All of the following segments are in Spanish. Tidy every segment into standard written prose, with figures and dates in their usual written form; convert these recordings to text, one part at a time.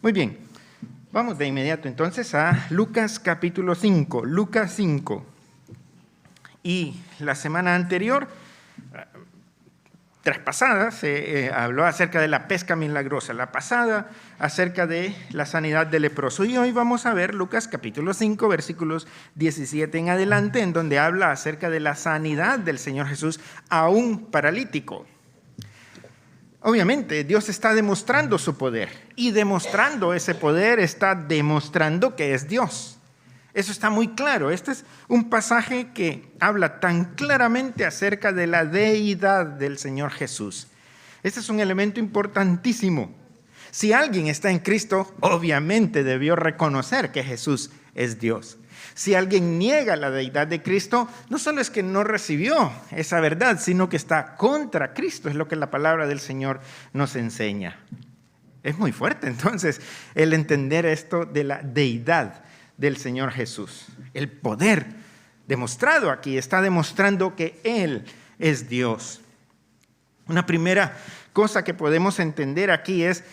Muy bien, vamos de inmediato entonces a Lucas capítulo 5, Lucas 5. Y la semana anterior, traspasada, se habló acerca de la pesca milagrosa, la pasada acerca de la sanidad del leproso. Y hoy vamos a ver Lucas capítulo 5, versículos 17 en adelante, en donde habla acerca de la sanidad del Señor Jesús a un paralítico. Obviamente, Dios está demostrando su poder, y demostrando ese poder está demostrando que es Dios. Eso está muy claro. Este es un pasaje que habla tan claramente acerca de la deidad del Señor Jesús. Este es un elemento importantísimo. Si alguien está en Cristo, obviamente debió reconocer que Jesús es Dios. Si alguien niega la deidad de Cristo, no solo es que no recibió esa verdad, sino que está contra Cristo. Es lo que la palabra del Señor nos enseña. Es muy fuerte, entonces, el entender esto de la deidad del Señor Jesús. El poder demostrado aquí está demostrando que Él es Dios. Una primera cosa que podemos entender aquí es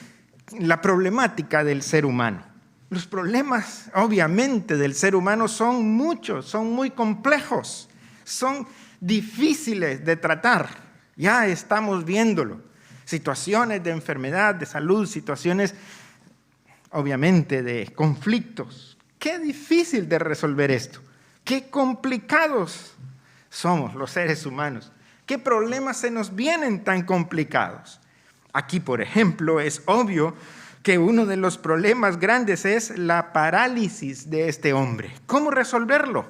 la problemática del ser humano. Los problemas, obviamente, del ser humano son muchos, son muy complejos, son difíciles de tratar. Ya estamos viéndolo. Situaciones de enfermedad, de salud, situaciones, obviamente, de conflictos. Qué difícil de resolver esto. Qué complicados somos los seres humanos. ¿Qué problemas se nos vienen tan complicados? Aquí, por ejemplo, es obvio que uno de los problemas grandes es la parálisis de este hombre. ¿Cómo resolverlo?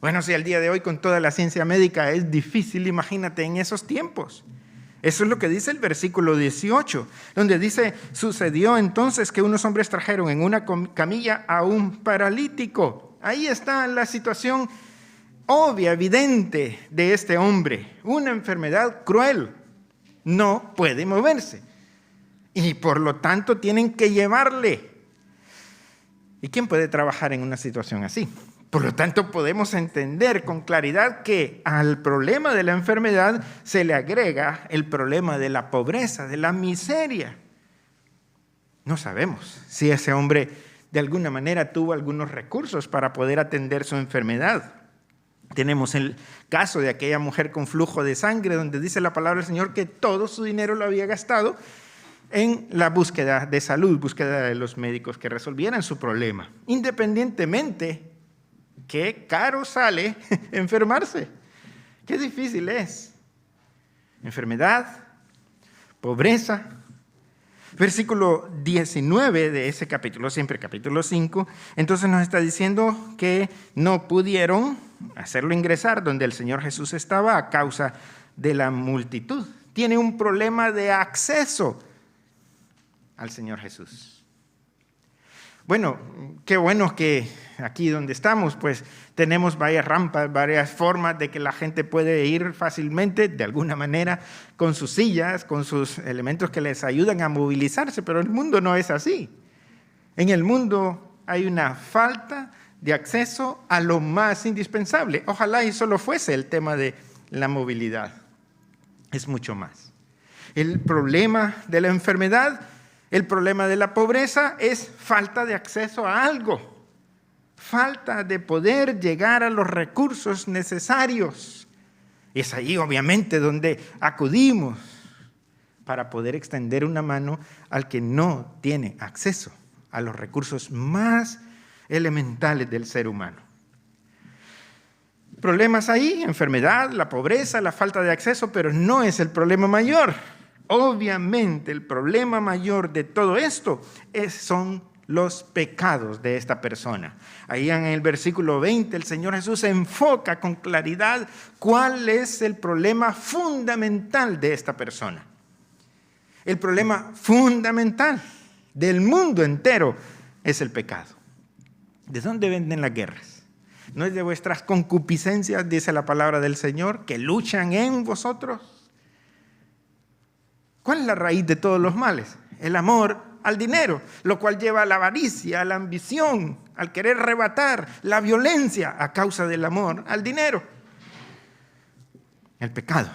Bueno, si al día de hoy con toda la ciencia médica es difícil, imagínate en esos tiempos. Eso es lo que dice el versículo 18, donde dice, sucedió entonces que unos hombres trajeron en una camilla a un paralítico. Ahí está la situación obvia, evidente de este hombre. Una enfermedad cruel. No puede moverse. Y por lo tanto tienen que llevarle. ¿Y quién puede trabajar en una situación así? Por lo tanto, podemos entender con claridad que al problema de la enfermedad se le agrega el problema de la pobreza, de la miseria. No sabemos si ese hombre de alguna manera tuvo algunos recursos para poder atender su enfermedad. Tenemos el caso de aquella mujer con flujo de sangre, donde dice la palabra del Señor que todo su dinero lo había gastado en la búsqueda de salud, búsqueda de los médicos que resolvieran su problema, independientemente. Qué caro sale enfermarse. Qué difícil es. Enfermedad, pobreza. Versículo 19 de ese capítulo, siempre capítulo 5, entonces nos está diciendo que no pudieron hacerlo ingresar donde el Señor Jesús estaba a causa de la multitud. Tiene un problema de acceso al Señor Jesús. Bueno, qué bueno que aquí donde estamos, pues tenemos varias rampas, varias formas de que la gente puede ir fácilmente, de alguna manera, con sus sillas, con sus elementos que les ayudan a movilizarse, pero el mundo no es así. En el mundo hay una falta de acceso a lo más indispensable. Ojalá y solo fuese el tema de la movilidad. Es mucho más. El problema de la enfermedad, el problema de la pobreza es falta de acceso a algo, falta de poder llegar a los recursos necesarios. Es ahí obviamente donde acudimos para poder extender una mano al que no tiene acceso a los recursos más elementales del ser humano. Problemas ahí, enfermedad, la pobreza, la falta de acceso, pero no es el problema mayor. Obviamente el problema mayor de todo esto son los pecados de esta persona. Ahí en el versículo 20 el Señor Jesús enfoca con claridad cuál es el problema fundamental de esta persona. El problema fundamental del mundo entero es el pecado. ¿De dónde vienen las guerras? ¿No es de vuestras concupiscencias, dice la palabra del Señor, que luchan en vosotros? ¿Cuál es la raíz de todos los males? El amor al dinero, lo cual lleva a la avaricia, a la ambición, al querer arrebatar, la violencia a causa del amor al dinero. El pecado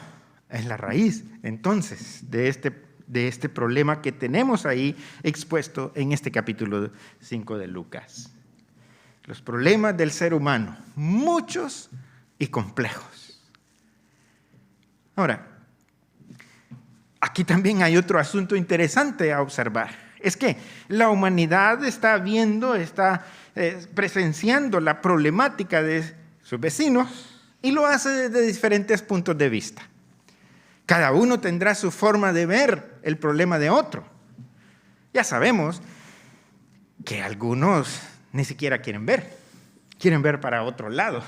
es la raíz, entonces, de este de este problema que tenemos ahí expuesto en este capítulo 5 de Lucas. Los problemas del ser humano, muchos y complejos. Ahora, aquí también hay otro asunto interesante a observar. Es que la humanidad está presenciando la problemática de sus vecinos y lo hace desde diferentes puntos de vista. Cada uno tendrá su forma de ver el problema de otro. Ya sabemos que algunos ni siquiera quieren ver para otro lado,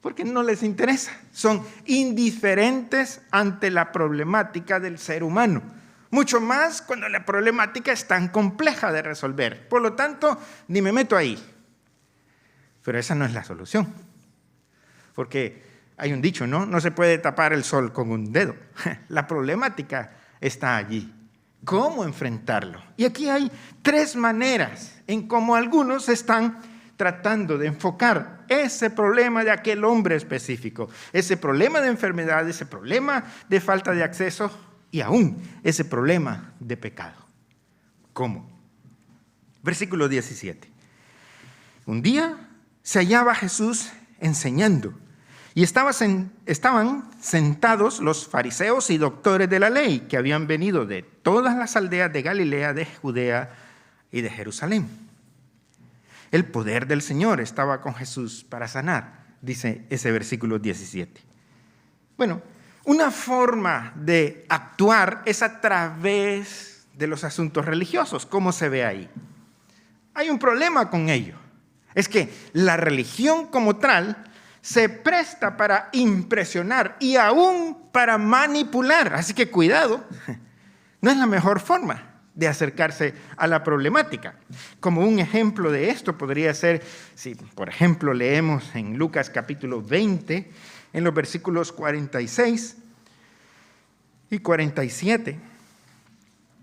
porque no les interesa. Son indiferentes ante la problemática del ser humano, mucho más cuando la problemática es tan compleja de resolver. Por lo tanto, ni me meto ahí. Pero esa no es la solución, porque hay un dicho, ¿no? No se puede tapar el sol con un dedo. La problemática está allí. ¿Cómo enfrentarlo? Y aquí hay 3 maneras en cómo algunos están tratando de enfocar ese problema de aquel hombre específico, ese problema de enfermedad, ese problema de falta de acceso y aún ese problema de pecado. ¿Cómo? Versículo 17. Un día se hallaba Jesús enseñando y estaban sentados los fariseos y doctores de la ley que habían venido de todas las aldeas de Galilea, de Judea y de Jerusalén. El poder del Señor estaba con Jesús para sanar, dice ese versículo 17. Bueno, una forma de actuar es a través de los asuntos religiosos, como se ve ahí. Hay un problema con ello. Es que la religión como tal se presta para impresionar y aún para manipular. Así que cuidado, no es la mejor forma de acercarse a la problemática. Como un ejemplo de esto podría ser, si por ejemplo leemos en Lucas capítulo 20, en los versículos 46 y 47,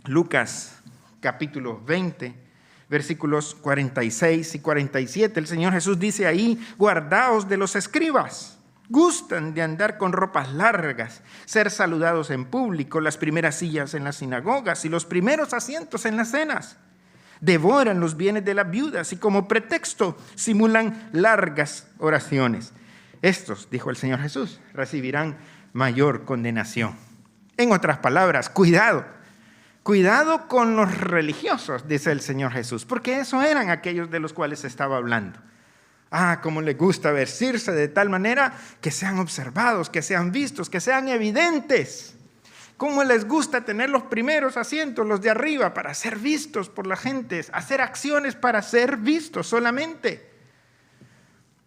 Lucas capítulo 20, versículos 46 y 47, el Señor Jesús dice ahí: guardaos de los escribas. Gustan de andar con ropas largas, ser saludados en público, las primeras sillas en las sinagogas y los primeros asientos en las cenas. Devoran los bienes de las viudas y como pretexto simulan largas oraciones. Estos, dijo el Señor Jesús, recibirán mayor condenación. En otras palabras, cuidado con los religiosos, dice el Señor Jesús, porque esos eran aquellos de los cuales estaba hablando. Cómo les gusta vestirse de tal manera que sean observados, que sean vistos, que sean evidentes. Cómo les gusta tener los primeros asientos, los de arriba, para ser vistos por la gente, hacer acciones para ser vistos solamente.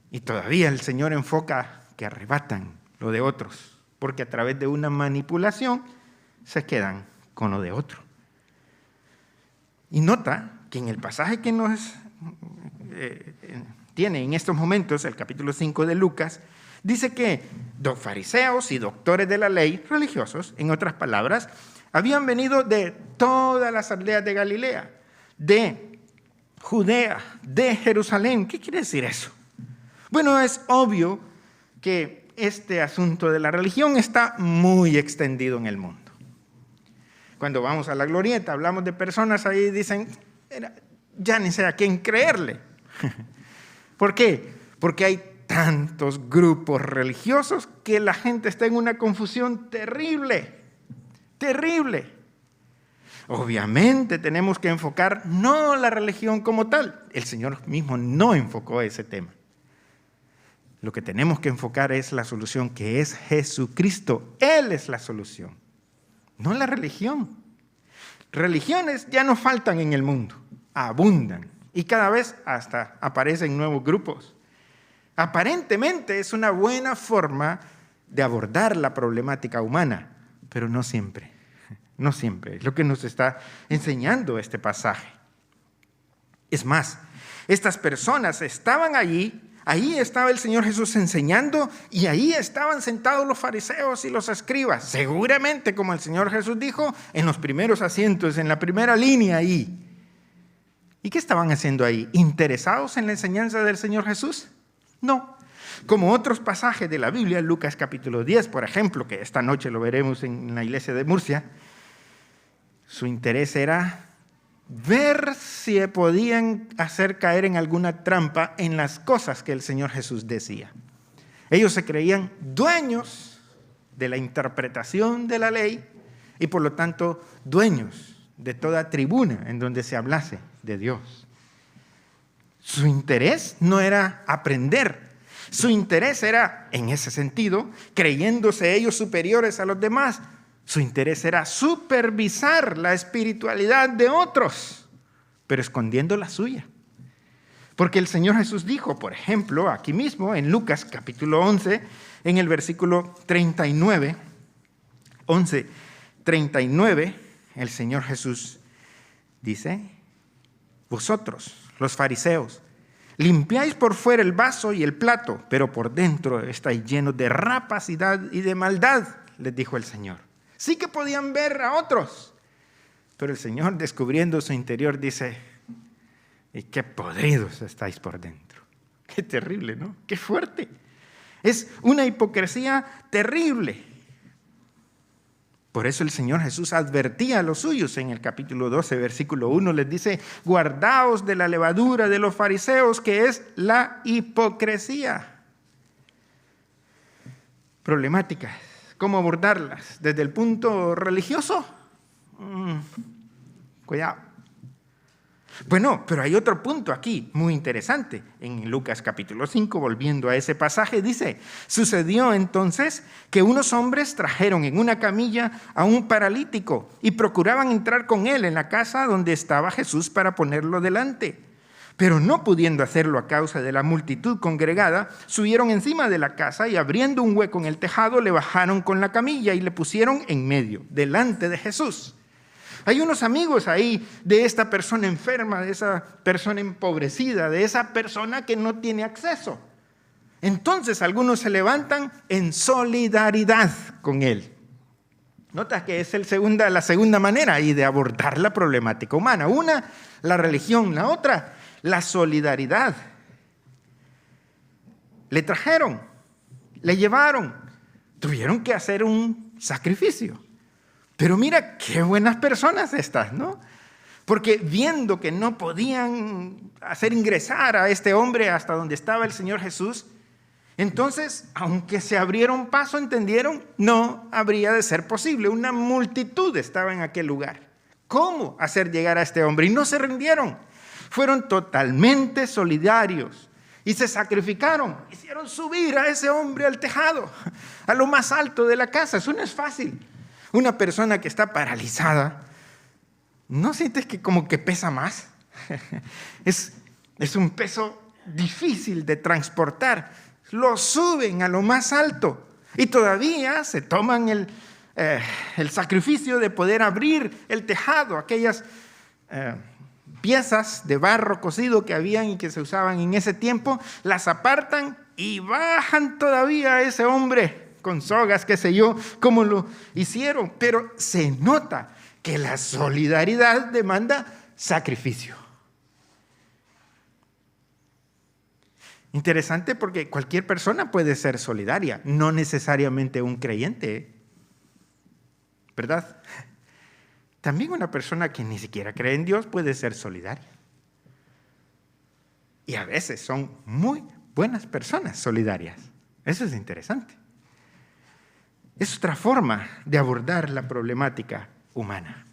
Y todavía el Señor enfoca que arrebatan lo de otros, porque a través de una manipulación se quedan con lo de otro. Y nota que en el pasaje que nos tiene en estos momentos, el capítulo 5 de Lucas, dice que los fariseos y doctores de la ley, religiosos, en otras palabras, habían venido de todas las aldeas de Galilea, de Judea, de Jerusalén. ¿Qué quiere decir eso? Bueno, es obvio que este asunto de la religión está muy extendido en el mundo. Cuando vamos a la glorieta, hablamos de personas ahí y dicen, ya ni sé a quién creerle. ¿Por qué? Porque hay tantos grupos religiosos que la gente está en una confusión terrible, terrible. Obviamente tenemos que enfocar no la religión como tal. El Señor mismo no enfocó ese tema. Lo que tenemos que enfocar es la solución, que es Jesucristo. Él es la solución, no la religión. Religiones ya no faltan en el mundo, abundan. Y cada vez hasta aparecen nuevos grupos. Aparentemente es una buena forma de abordar la problemática humana, pero no siempre. No siempre. Es lo que nos está enseñando este pasaje. Es más, estas personas estaban allí, ahí estaba el Señor Jesús enseñando y ahí estaban sentados los fariseos y los escribas. Seguramente, como el Señor Jesús dijo, en los primeros asientos, en la primera línea ahí. ¿Y qué estaban haciendo ahí? ¿Interesados en la enseñanza del Señor Jesús? No. Como otros pasajes de la Biblia, Lucas capítulo 10, por ejemplo, que esta noche lo veremos en la iglesia de Murcia, Su interés era ver si podían hacer caer en alguna trampa en las cosas que el Señor Jesús decía. Ellos se creían dueños de la interpretación de la ley y por lo tanto dueños de toda tribuna en donde se hablase de Dios. Su interés no era aprender, su interés era, en ese sentido, creyéndose ellos superiores a los demás, su interés era supervisar la espiritualidad de otros, pero escondiendo la suya. Porque el Señor Jesús dijo, por ejemplo, aquí mismo en Lucas capítulo 11, en el versículo 39, 11:39, el Señor Jesús dice: vosotros, los fariseos, limpiáis por fuera el vaso y el plato, pero por dentro estáis llenos de rapacidad y de maldad, les dijo el Señor. Sí que podían ver a otros, pero el Señor, descubriendo su interior, dice: y qué podridos estáis por dentro. Qué terrible, ¿no? Qué fuerte. Es una hipocresía terrible. Por eso el Señor Jesús advertía a los suyos en el capítulo 12, versículo 1, les dice: guardaos de la levadura de los fariseos, que es la hipocresía. Problemáticas. ¿Cómo abordarlas? ¿Desde el punto religioso? Cuidado. Bueno, pero hay otro punto aquí muy interesante. En Lucas capítulo 5, volviendo a ese pasaje, dice: sucedió entonces que unos hombres trajeron en una camilla a un paralítico y procuraban entrar con él en la casa donde estaba Jesús para ponerlo delante. Pero no pudiendo hacerlo a causa de la multitud congregada, subieron encima de la casa y abriendo un hueco en el tejado, le bajaron con la camilla y le pusieron en medio, delante de Jesús. Hay unos amigos ahí de esta persona enferma, de esa persona empobrecida, de esa persona que no tiene acceso. Entonces algunos se levantan en solidaridad con él. Notas que es la segunda manera ahí de abordar la problemática humana. Una, la religión; la otra, la solidaridad. Le trajeron, le llevaron, tuvieron que hacer un sacrificio. Pero mira qué buenas personas estas, ¿no? Porque viendo que no podían hacer ingresar a este hombre hasta donde estaba el Señor Jesús, entonces, aunque se abrieron paso, entendieron, no habría de ser posible. Una multitud estaba en aquel lugar. ¿Cómo hacer llegar a este hombre? Y no se rindieron. Fueron totalmente solidarios y se sacrificaron. Hicieron subir a ese hombre al tejado, a lo más alto de la casa. Eso no es fácil. Una persona que está paralizada, ¿no sientes que como que pesa más? Es un peso difícil de transportar. Lo suben a lo más alto y todavía se toman el sacrificio de poder abrir el tejado, aquellas piezas de barro cocido que habían y que se usaban en ese tiempo, las apartan y bajan todavía a ese hombre con sogas, qué sé yo, cómo lo hicieron. Pero se nota que la solidaridad demanda sacrificio. Interesante porque cualquier persona puede ser solidaria, no necesariamente un creyente, ¿verdad? También una persona que ni siquiera cree en Dios puede ser solidaria. Y a veces son muy buenas personas solidarias. Eso es interesante. Es otra forma de abordar la problemática humana.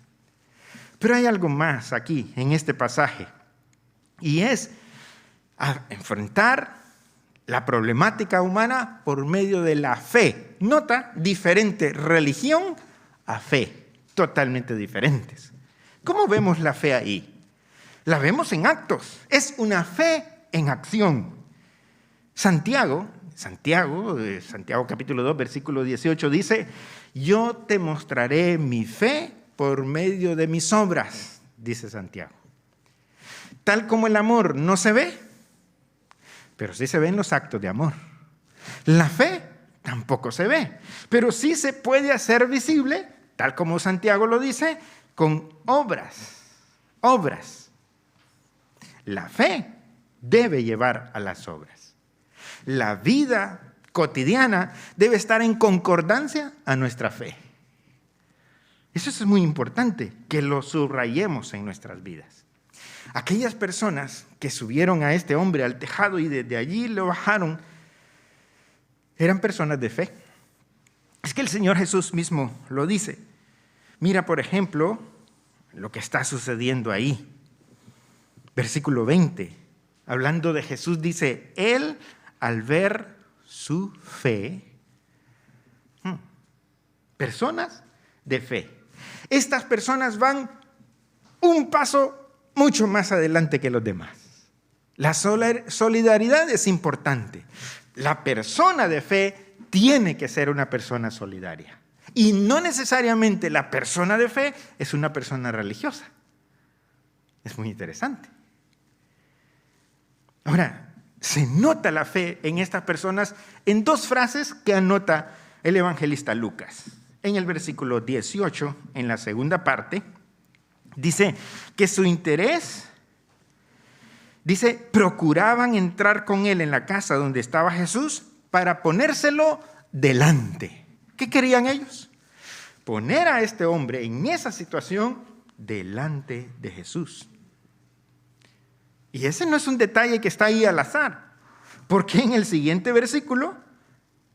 Pero hay algo más aquí en este pasaje, y es a enfrentar la problemática humana por medio de la fe. Nota, diferente religión a fe, totalmente diferentes. ¿Cómo vemos la fe ahí? La vemos en actos, es una fe en acción. Santiago capítulo 2, versículo 18 dice: yo te mostraré mi fe por medio de mis obras, dice Santiago. Tal como el amor no se ve, pero sí se ven los actos de amor. La fe tampoco se ve, pero sí se puede hacer visible, tal como Santiago lo dice, con obras. Obras. La fe debe llevar a las obras. La vida cotidiana debe estar en concordancia a nuestra fe. Eso es muy importante, que lo subrayemos en nuestras vidas. Aquellas personas que subieron a este hombre al tejado y desde allí lo bajaron, eran personas de fe. Es que el Señor Jesús mismo lo dice. Mira, por ejemplo, lo que está sucediendo ahí. Versículo 20, hablando de Jesús, dice, Él al ver su fe, personas de fe. Estas personas van un paso mucho más adelante que los demás. La solidaridad es importante. La persona de fe tiene que ser una persona solidaria. Y no necesariamente la persona de fe es una persona religiosa. Es muy interesante. Ahora, se nota la fe en estas personas en dos frases que anota el evangelista Lucas. En el versículo 18, en la segunda parte, dice que su interés, dice, procuraban entrar con él en la casa donde estaba Jesús para ponérselo delante. ¿Qué querían ellos? Poner a este hombre en esa situación delante de Jesús. Y ese no es un detalle que está ahí al azar, porque en el siguiente versículo,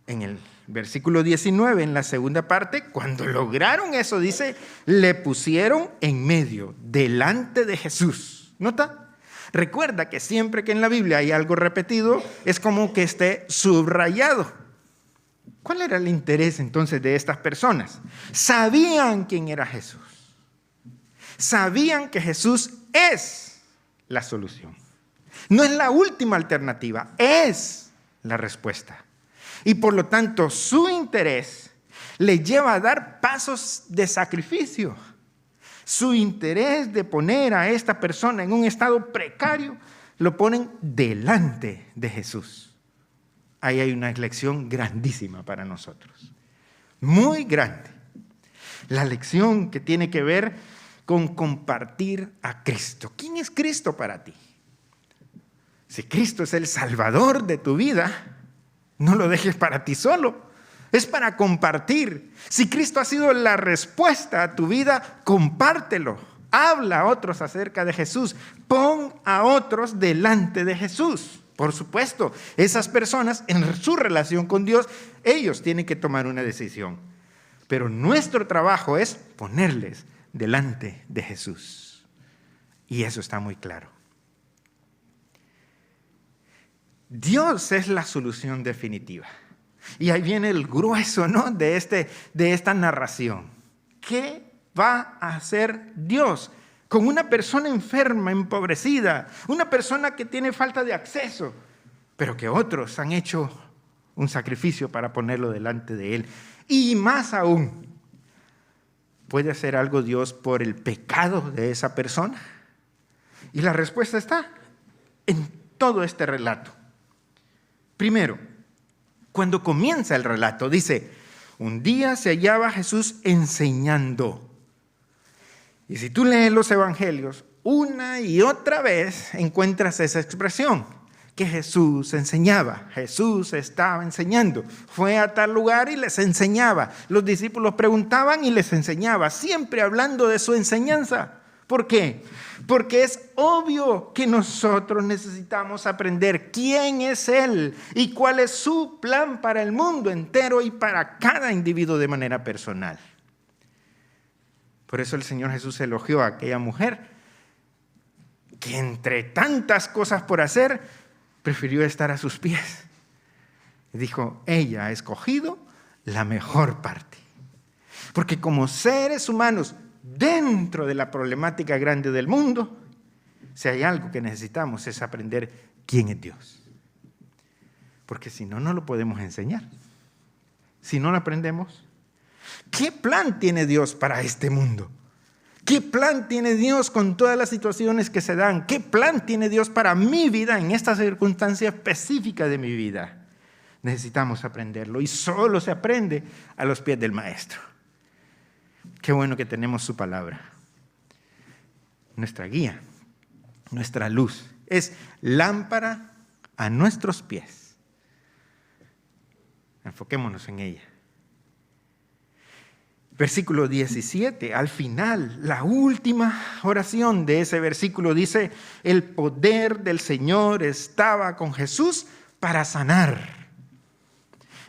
en el versículo 19, en la segunda parte, cuando lograron eso, dice, le pusieron en medio, delante de Jesús. ¿Nota? Recuerda que siempre que en la Biblia hay algo repetido, es como que esté subrayado. ¿Cuál era el interés entonces de estas personas? Sabían quién era Jesús. Sabían que Jesús es la solución. No es la última alternativa, es la respuesta. Y por lo tanto, su interés le lleva a dar pasos de sacrificio. Su interés de poner a esta persona en un estado precario, lo ponen delante de Jesús. Ahí hay una lección grandísima para nosotros. Muy grande. La lección que tiene que ver con compartir a Cristo. ¿Quién es Cristo para ti? Si Cristo es el Salvador de tu vida, no lo dejes para ti solo, es para compartir. Si Cristo ha sido la respuesta a tu vida, compártelo. Habla a otros acerca de Jesús. Pon a otros delante de Jesús. Por supuesto, esas personas en su relación con Dios, ellos tienen que tomar una decisión. Pero nuestro trabajo es ponerles delante de Jesús. Y eso está muy claro. Dios es la solución definitiva. Y ahí viene el grueso, ¿no?, de esta narración. ¿Qué va a hacer Dios con una persona enferma, empobrecida, una persona que tiene falta de acceso, pero que otros han hecho un sacrificio para ponerlo delante de Él? Y más aún, ¿puede hacer algo Dios por el pecado de esa persona? Y la respuesta está en todo este relato. Primero, cuando comienza el relato, dice, un día se hallaba Jesús enseñando. Y si tú lees los evangelios, una y otra vez encuentras esa expresión, que Jesús enseñaba, Jesús estaba enseñando. Fue a tal lugar y les enseñaba. Los discípulos preguntaban y les enseñaba, siempre hablando de su enseñanza. ¿Por qué? Porque es obvio que nosotros necesitamos aprender quién es Él y cuál es su plan para el mundo entero y para cada individuo de manera personal. Por eso el Señor Jesús elogió a aquella mujer que entre tantas cosas por hacer, prefirió estar a sus pies. Dijo, ella ha escogido la mejor parte. Porque como seres humanos, dentro de la problemática grande del mundo, si hay algo que necesitamos es aprender quién es Dios. Porque si no, no lo podemos enseñar. Si no lo aprendemos, ¿qué plan tiene Dios para este mundo? ¿Qué plan tiene Dios con todas las situaciones que se dan? ¿Qué plan tiene Dios para mi vida en esta circunstancia específica de mi vida? Necesitamos aprenderlo y solo se aprende a los pies del Maestro. Qué bueno que tenemos su palabra. Nuestra guía, nuestra luz, es lámpara a nuestros pies. Enfoquémonos en ella. Versículo 17, al final, la última oración de ese versículo dice: el poder del Señor estaba con Jesús para sanar.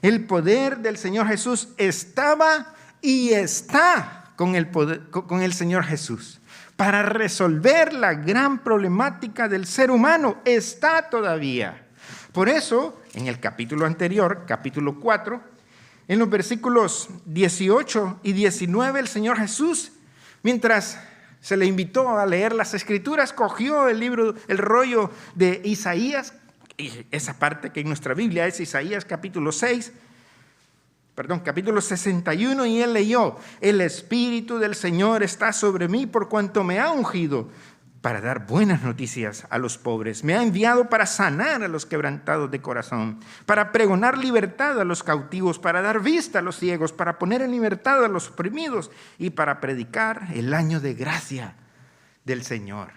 El poder del Señor Jesús estaba y está con el Señor Jesús para resolver la gran problemática del ser humano. Está todavía. Por eso, en el capítulo anterior, capítulo 4, en los versículos 18 y 19, el Señor Jesús, mientras se le invitó a leer las Escrituras, cogió el rollo de Isaías, y esa parte que en nuestra Biblia es Isaías capítulo 61, y él leyó: el Espíritu del Señor está sobre mí por cuanto me ha ungido para dar buenas noticias a los pobres. Me ha enviado para sanar a los quebrantados de corazón, para pregonar libertad a los cautivos, para dar vista a los ciegos, para poner en libertad a los oprimidos y para predicar el año de gracia del Señor.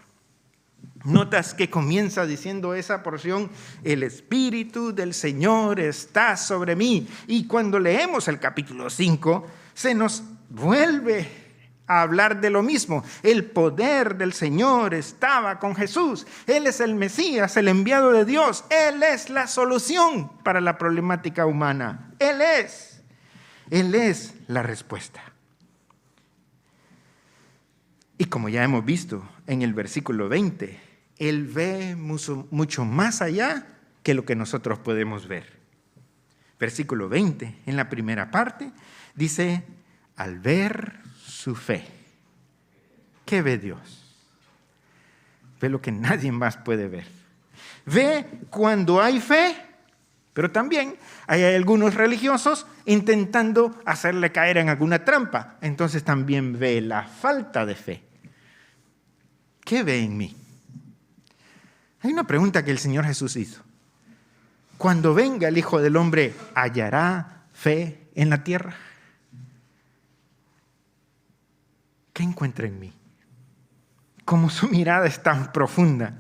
Notas que comienza diciendo esa porción: el Espíritu del Señor está sobre mí. Y cuando leemos el capítulo 5, se nos vuelve a hablar de lo mismo. El poder del Señor estaba con Jesús. Él es el Mesías, el enviado de Dios. Él es la solución para la problemática humana. Él es la respuesta. Y como ya hemos visto en el versículo 20, Él ve mucho más allá que lo que nosotros podemos ver. Versículo 20, en la primera parte, dice: al ver su fe. ¿Qué ve Dios? Ve lo que nadie más puede ver. Ve cuando hay fe, pero también hay algunos religiosos intentando hacerle caer en alguna trampa. Entonces también ve la falta de fe. ¿Qué ve en mí? Hay una pregunta que el Señor Jesús hizo. Cuando venga el Hijo del Hombre, ¿hallará fe en la tierra? ¿Qué encuentra en mí? Como su mirada es tan profunda,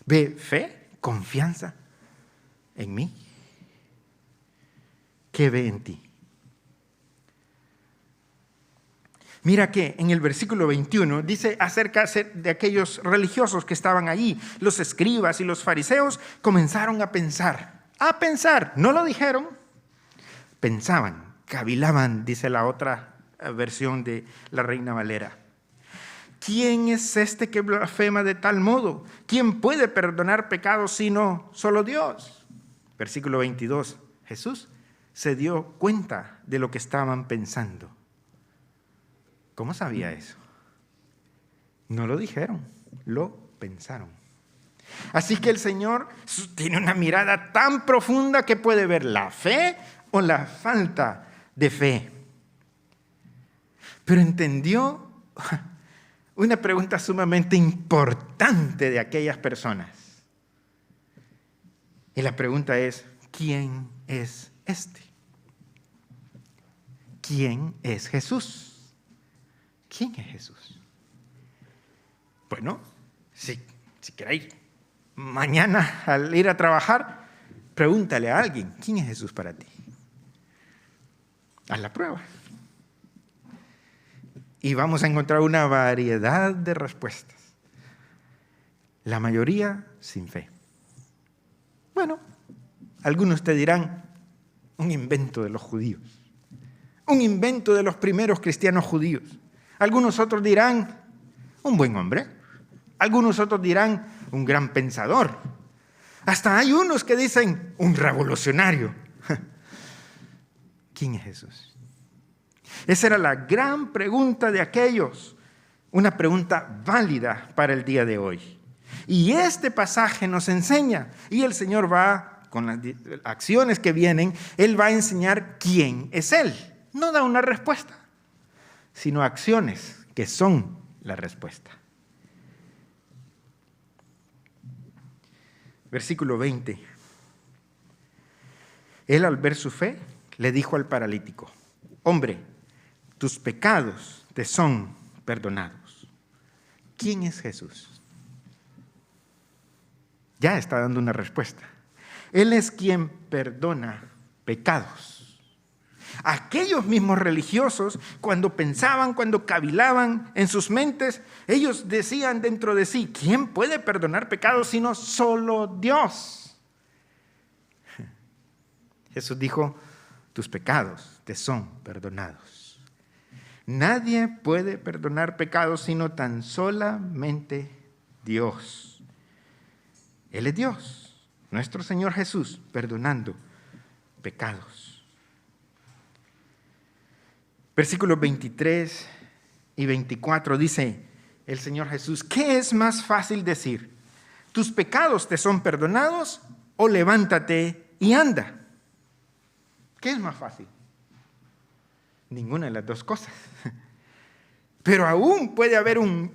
¿ve fe, confianza en mí? ¿Qué ve en ti? Mira que en el versículo 21 dice acerca de aquellos religiosos que estaban allí. Los escribas y los fariseos comenzaron a pensar, no lo dijeron, pensaban, cavilaban, dice la otra versión de la Reina Valera. ¿Quién es este que blasfema de tal modo? ¿Quién puede perdonar pecados sino solo Dios? Versículo 22. Jesús se dio cuenta de lo que estaban pensando. ¿Cómo sabía eso? No lo dijeron, lo pensaron. Así que el Señor tiene una mirada tan profunda que puede ver la fe o la falta de fe. Pero entendió una pregunta sumamente importante de aquellas personas. Y la pregunta es: ¿quién es este? ¿Quién es Jesús? ¿Quién es Jesús? Bueno, si queréis, mañana al ir a trabajar, pregúntale a alguien: ¿quién es Jesús para ti? Haz la prueba. Y vamos a encontrar una variedad de respuestas. La mayoría sin fe. Bueno, algunos te dirán: un invento de los judíos. Un invento de los primeros cristianos judíos. Algunos otros dirán: un buen hombre. Algunos otros dirán: un gran pensador. Hasta hay unos que dicen: un revolucionario. ¿Quién es Jesús? Esa era la gran pregunta de aquellos, una pregunta válida para el día de hoy. Y este pasaje nos enseña, y el Señor va, con las acciones que vienen, Él va a enseñar quién es Él. No da una respuesta, sino acciones que son la respuesta. Versículo 20. Él, al ver su fe, le dijo al paralítico: hombre, tus pecados te son perdonados. ¿Quién es Jesús? Ya está dando una respuesta. Él es quien perdona pecados. Aquellos mismos religiosos, cuando pensaban, cuando cavilaban en sus mentes, ellos decían dentro de sí, ¿quién puede perdonar pecados sino solo Dios? Jesús dijo, tus pecados te son perdonados. Nadie puede perdonar pecados sino tan solamente Dios. Él es Dios, nuestro Señor Jesús, perdonando pecados. Versículos 23 y 24 dice el Señor Jesús, ¿qué es más fácil decir? ¿Tus pecados te son perdonados o levántate y anda? ¿Qué es más fácil? Ninguna de las dos cosas. Pero aún puede haber una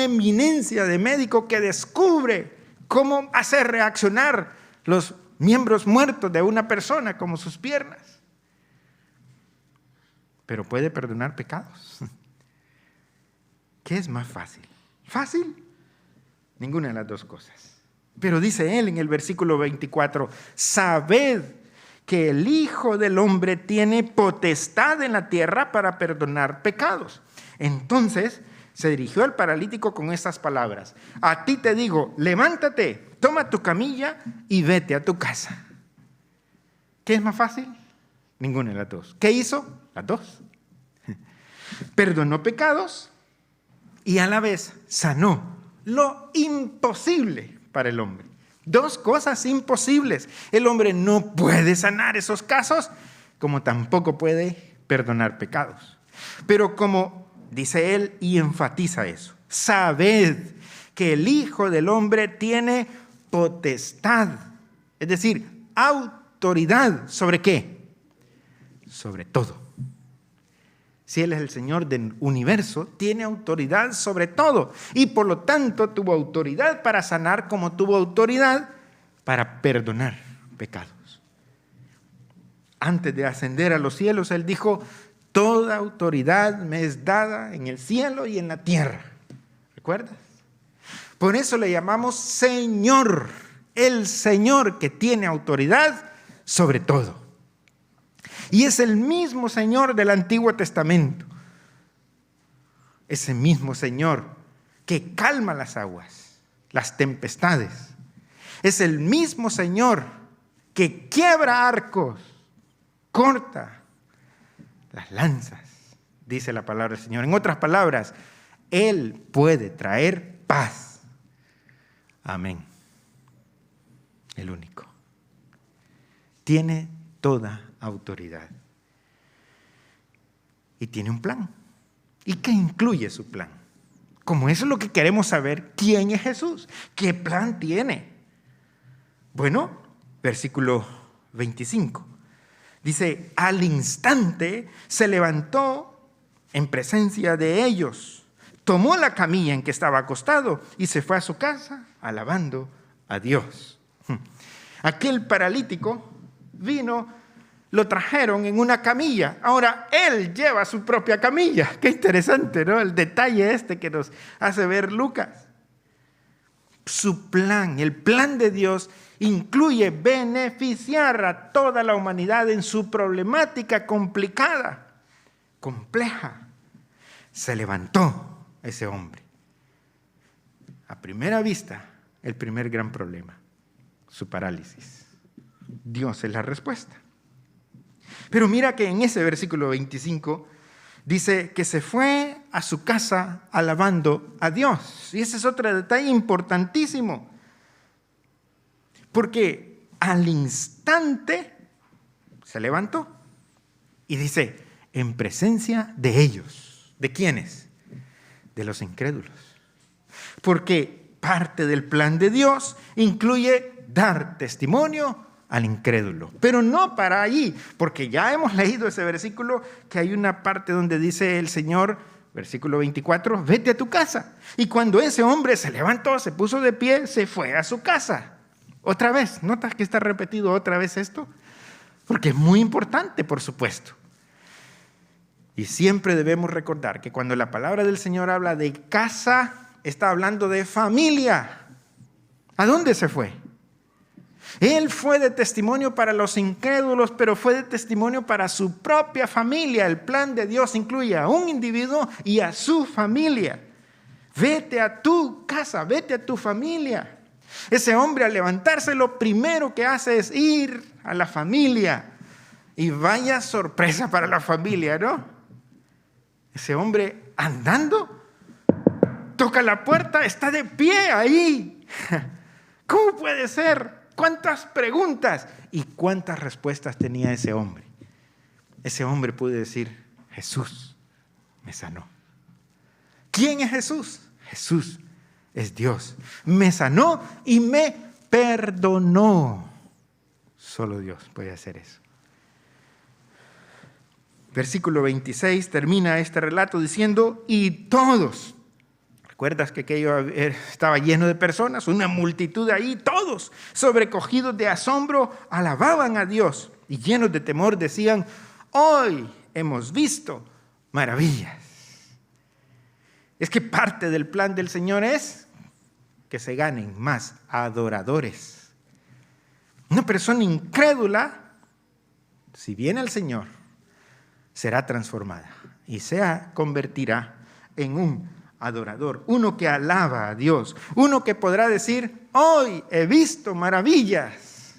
eminencia de médico que descubre cómo hacer reaccionar los miembros muertos de una persona, como sus piernas. Pero puede perdonar pecados. ¿Qué es más fácil? ¿Fácil? Ninguna de las dos cosas. Pero dice él en el versículo 24, sabed que el Hijo del Hombre tiene potestad en la tierra para perdonar pecados. Entonces se dirigió al paralítico con estas palabras, a ti te digo, levántate, toma tu camilla y vete a tu casa. ¿Qué es más fácil? Ninguna de las dos. ¿Qué hizo? Las dos. Perdonó pecados y a la vez sanó lo imposible para el hombre. Dos cosas imposibles. El hombre no puede sanar esos casos, como tampoco puede perdonar pecados. Pero como dice él y enfatiza eso, sabed que el Hijo del Hombre tiene potestad, es decir, autoridad. ¿Sobre qué? Sobre todo. Si Él es el Señor del universo, tiene autoridad sobre todo. Y por lo tanto tuvo autoridad para sanar como tuvo autoridad para perdonar pecados. Antes de ascender a los cielos, Él dijo, toda autoridad me es dada en el cielo y en la tierra. ¿Recuerdas? Por eso le llamamos Señor, el Señor que tiene autoridad sobre todo. Y es el mismo Señor del Antiguo Testamento. Ese mismo Señor que calma las aguas, las tempestades. Es el mismo Señor que quiebra arcos, corta las lanzas, dice la palabra del Señor. En otras palabras, Él puede traer paz. Amén. El único. Tiene toda autoridad. Y tiene un plan. ¿Y qué incluye su plan? Como eso es lo que queremos saber, ¿quién es Jesús? ¿Qué plan tiene? Bueno, versículo 25. Dice, al instante se levantó en presencia de ellos, tomó la camilla en que estaba acostado y se fue a su casa alabando a Dios. Aquel paralítico vino, lo trajeron en una camilla. Ahora él lleva su propia camilla. Qué interesante, ¿no? El detalle este que nos hace ver Lucas. Su plan, el plan de Dios, incluye beneficiar a toda la humanidad en su problemática complicada, compleja. Se levantó ese hombre. A primera vista, el primer gran problema, su parálisis. Dios es la respuesta. Pero mira que en ese versículo 25 dice que se fue a su casa alabando a Dios. Y ese es otro detalle importantísimo. Porque al instante se levantó y dice, en presencia de ellos. ¿De quiénes? De los incrédulos. Porque parte del plan de Dios incluye dar testimonio al incrédulo. Pero no para allí, porque ya hemos leído ese versículo que hay una parte donde dice el Señor, versículo 24, vete a tu casa. Y cuando ese hombre se levantó, se puso de pie, se fue a su casa. Otra vez, ¿notas que está repetido otra vez esto? Porque es muy importante, por supuesto. Y siempre debemos recordar que cuando la palabra del Señor habla de casa, está hablando de familia. ¿A dónde se fue? Él fue de testimonio para los incrédulos, pero fue de testimonio para su propia familia. El plan de Dios incluye a un individuo y a su familia. Vete a tu casa, vete a tu familia. Ese hombre, al levantarse, lo primero que hace es ir a la familia. Y vaya sorpresa para la familia, ¿no? Ese hombre andando, toca la puerta, está de pie ahí. ¿Cómo puede ser? ¿Cuántas preguntas y cuántas respuestas tenía ese hombre? Ese hombre pudo decir: Jesús me sanó. ¿Quién es Jesús? Jesús es Dios. Me sanó y me perdonó. Solo Dios puede hacer eso. Versículo 26 termina este relato diciendo: y todos. ¿Recuerdas que aquello estaba lleno de personas? Una multitud ahí, todos sobrecogidos de asombro, alababan a Dios y llenos de temor decían: hoy hemos visto maravillas. Es que parte del plan del Señor es que se ganen más adoradores. Una persona incrédula, si viene al Señor, será transformada y se convertirá en un adorador, uno que alaba a Dios, uno que podrá decir: hoy he visto maravillas.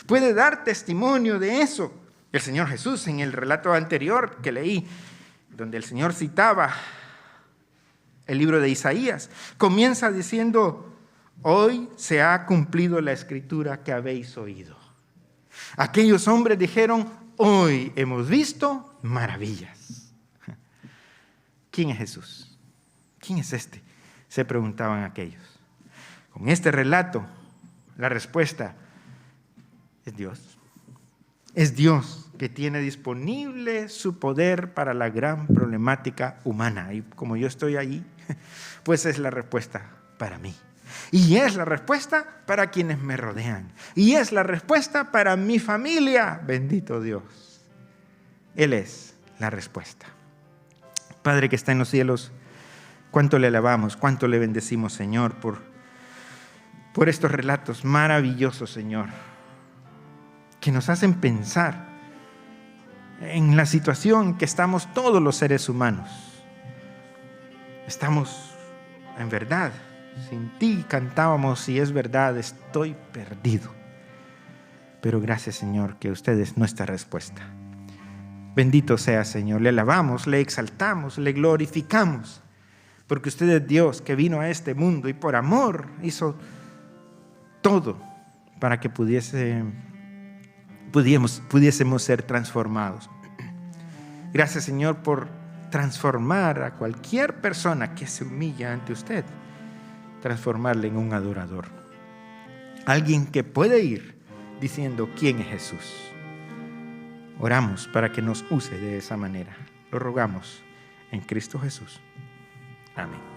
Puede dar testimonio de eso. El Señor Jesús, en el relato anterior que leí, donde el Señor citaba el libro de Isaías, comienza diciendo: hoy se ha cumplido la escritura que habéis oído. Aquellos hombres dijeron: hoy hemos visto maravillas. ¿Quién es Jesús? ¿Quién es este?, se preguntaban aquellos. Con este relato, la respuesta es Dios. Es Dios que tiene disponible su poder para la gran problemática humana. Y como yo estoy ahí, pues es la respuesta para mí. Y es la respuesta para quienes me rodean. Y es la respuesta para mi familia. Bendito Dios. Él es la respuesta. Padre que está en los cielos, cuánto le alabamos, cuánto le bendecimos, Señor, por estos relatos maravillosos, Señor, que nos hacen pensar en la situación que estamos todos los seres humanos. Estamos, en verdad, sin ti cantábamos, y es verdad, estoy perdido. Pero gracias, Señor, que usted es nuestra respuesta. Bendito sea, Señor. Le alabamos, le exaltamos, le glorificamos, porque usted es Dios que vino a este mundo y por amor hizo todo para que pudiésemos ser transformados. Gracias, Señor, por transformar a cualquier persona que se humilla ante usted, transformarle en un adorador. Alguien que puede ir diciendo: ¿quién es Jesús? Oramos para que nos use de esa manera. Lo rogamos en Cristo Jesús. Amén.